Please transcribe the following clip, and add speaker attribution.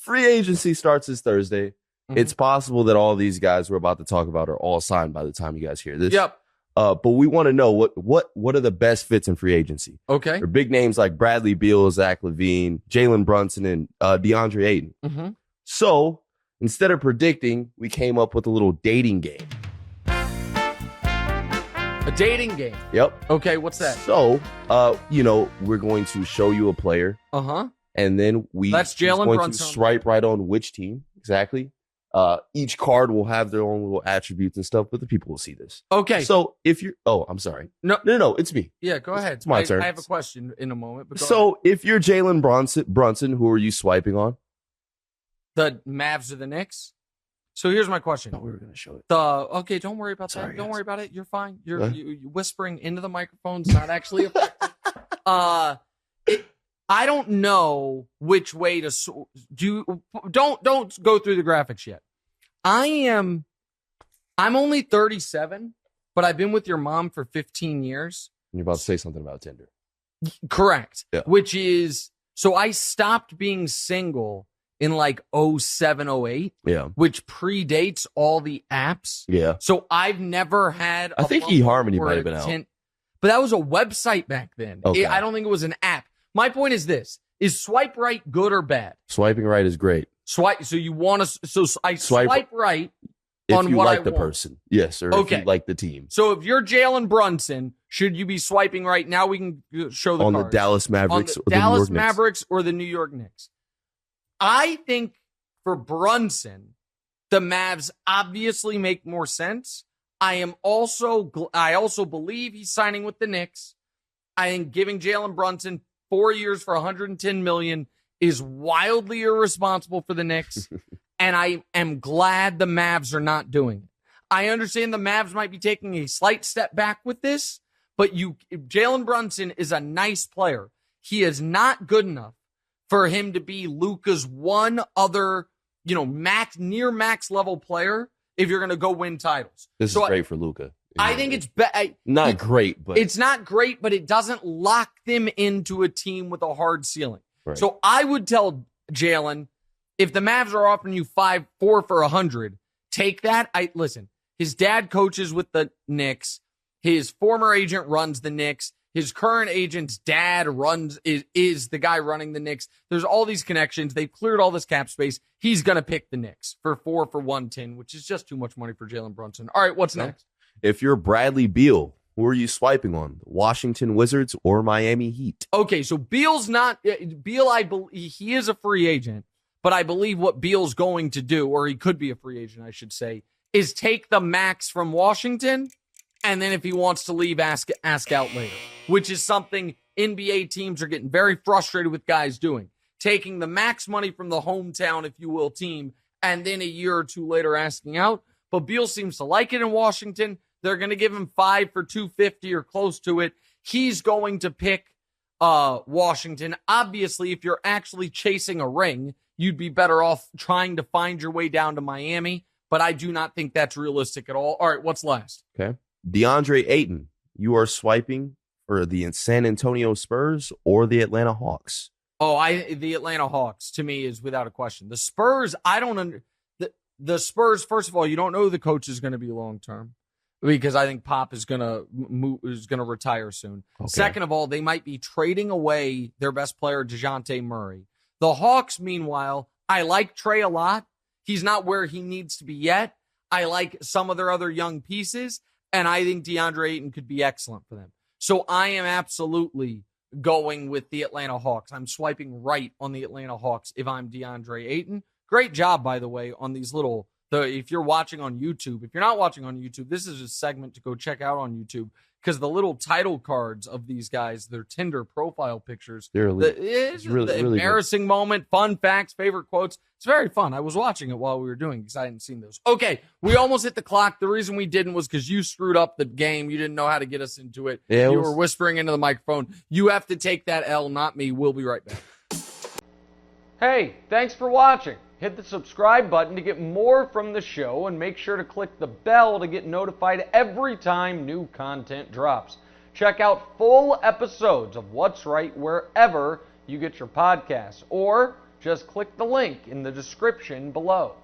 Speaker 1: free agency starts this Thursday.
Speaker 2: Mm-hmm.
Speaker 1: It's possible that all these guys we're about to talk about are all signed by the time you guys hear this.
Speaker 2: Yep.
Speaker 1: But we want to know what are the best fits in free agency.
Speaker 2: Okay.
Speaker 1: There are big names like Bradley Beal, Zach LaVine, Jalen Brunson, and DeAndre Ayton.
Speaker 2: Mm-hmm.
Speaker 1: So instead of predicting, we came up with a little dating game.
Speaker 2: A dating game?
Speaker 1: Yep.
Speaker 2: Okay, what's that?
Speaker 1: So, we're going to show you a player.
Speaker 2: Uh-huh.
Speaker 1: And then
Speaker 2: That's Jalen
Speaker 1: going
Speaker 2: Brunson.
Speaker 1: to swipe right on which team. Exactly. Each card will have their own little attributes and stuff, but the people will see this.
Speaker 2: Okay.
Speaker 1: So if you're, I'm sorry.
Speaker 2: No,
Speaker 1: it's me.
Speaker 2: Yeah, go ahead.
Speaker 1: It's my turn.
Speaker 2: I have a question in a moment. But
Speaker 1: so if you're Jalen Brunson, who are you swiping on?
Speaker 2: The Mavs or the Knicks? So here's my question.
Speaker 1: No, we were going to show it.
Speaker 2: Okay, don't worry about that. Don't worry about it. You're fine. You're whispering into the microphone's not actually effective. I don't know which way to do. Don't go through the graphics yet. I'm only 37, but I've been with your mom for 15 years.
Speaker 1: And you're about to say something about Tinder.
Speaker 2: Correct.
Speaker 1: Yeah.
Speaker 2: Which is, so I stopped being single in like 07, 08.
Speaker 1: Yeah.
Speaker 2: Which predates all the apps.
Speaker 1: Yeah.
Speaker 2: So I've never had
Speaker 1: I think eHarmony might have been out.
Speaker 2: But that was a website back then.
Speaker 1: Okay.
Speaker 2: I don't think it was an app. My point is this. Is swipe right good or bad?
Speaker 1: Swiping right is great.
Speaker 2: Swipe. So you want to? So I swipe right
Speaker 1: if
Speaker 2: on
Speaker 1: you
Speaker 2: what
Speaker 1: like
Speaker 2: I
Speaker 1: the
Speaker 2: want.
Speaker 1: person, yes, or
Speaker 2: Okay.
Speaker 1: if you like the team.
Speaker 2: So if you're Jalen Brunson, should you be swiping right? Now we can show the
Speaker 1: on
Speaker 2: cards.
Speaker 1: the Dallas Mavericks,
Speaker 2: on
Speaker 1: or
Speaker 2: the Dallas
Speaker 1: the New York
Speaker 2: Mavericks or the New York Knicks. I think for Brunson, the Mavs obviously make more sense. I also believe he's signing with the Knicks. I think giving Jalen Brunson 4 years for $110 million is wildly irresponsible for the Knicks, and I am glad the Mavs are not doing it. I understand the Mavs might be taking a slight step back with this, but Jalen Brunson is a nice player. He is not good enough for him to be Luka's one other, near max level player if you're going to go win titles.
Speaker 1: This is great for Luka.
Speaker 2: I think it's
Speaker 1: not great, but
Speaker 2: it's not great, but it doesn't lock them into a team with a hard ceiling.
Speaker 1: Right.
Speaker 2: So I would tell Jalen, if the Mavs are offering you 4 for 100, take that. Listen, his dad coaches with the Knicks. His former agent runs the Knicks. His current agent's dad is the guy running the Knicks. There's all these connections. They've cleared all this cap space. He's going to pick the Knicks for 4 for 110, which is just too much money for Jalen Brunson. All right, what's next?
Speaker 1: If you're Bradley Beal, who are you swiping on? The Washington Wizards or Miami Heat?
Speaker 2: Okay, so Beal's not Beal. I believe he is a free agent, but I believe what Beal's going to do, or he could be a free agent, I should say, is take the max from Washington, and then if he wants to leave, ask out later, which is something NBA teams are getting very frustrated with guys doing, taking the max money from the hometown, if you will, team, and then a year or two later asking out. But Beal seems to like it in Washington. They're going to give him 5 for $250 or close to it. He's going to pick Washington. Obviously, if you're actually chasing a ring, you'd be better off trying to find your way down to Miami. But I do not think that's realistic at all. All right, what's last?
Speaker 1: Okay. DeAndre Ayton, you are swiping for the San Antonio Spurs or the Atlanta Hawks?
Speaker 2: The Atlanta Hawks, to me, is without a question. The Spurs, I don't the Spurs, first of all, you don't know who the coach is going to be long-term, because I think Pop is going to retire soon. Okay. Second of all, they might be trading away their best player, DeJounte Murray. The Hawks, meanwhile, I like Trey a lot. He's not where he needs to be yet. I like some of their other young pieces, and I think DeAndre Ayton could be excellent for them. So I am absolutely going with the Atlanta Hawks. I'm swiping right on the Atlanta Hawks if I'm DeAndre Ayton. Great job, by the way, on these if you're watching on YouTube. If you're not watching on YouTube, this is a segment to go check out on YouTube, because the little title cards of these guys, their Tinder profile pictures, it's really embarrassing good moment, fun facts, favorite quotes. It's very fun. I was watching it while we were doing it because I hadn't seen those. Okay, we almost hit the clock. The reason we didn't was because you screwed up the game. You didn't know how to get us into it. You were whispering into the microphone. You have to take that L, not me. We'll be right back. Hey, thanks for watching. Hit the subscribe button to get more from the show, and make sure to click the bell to get notified every time new content drops. Check out full episodes of What's Right wherever you get your podcasts, or Just click the link in the description below.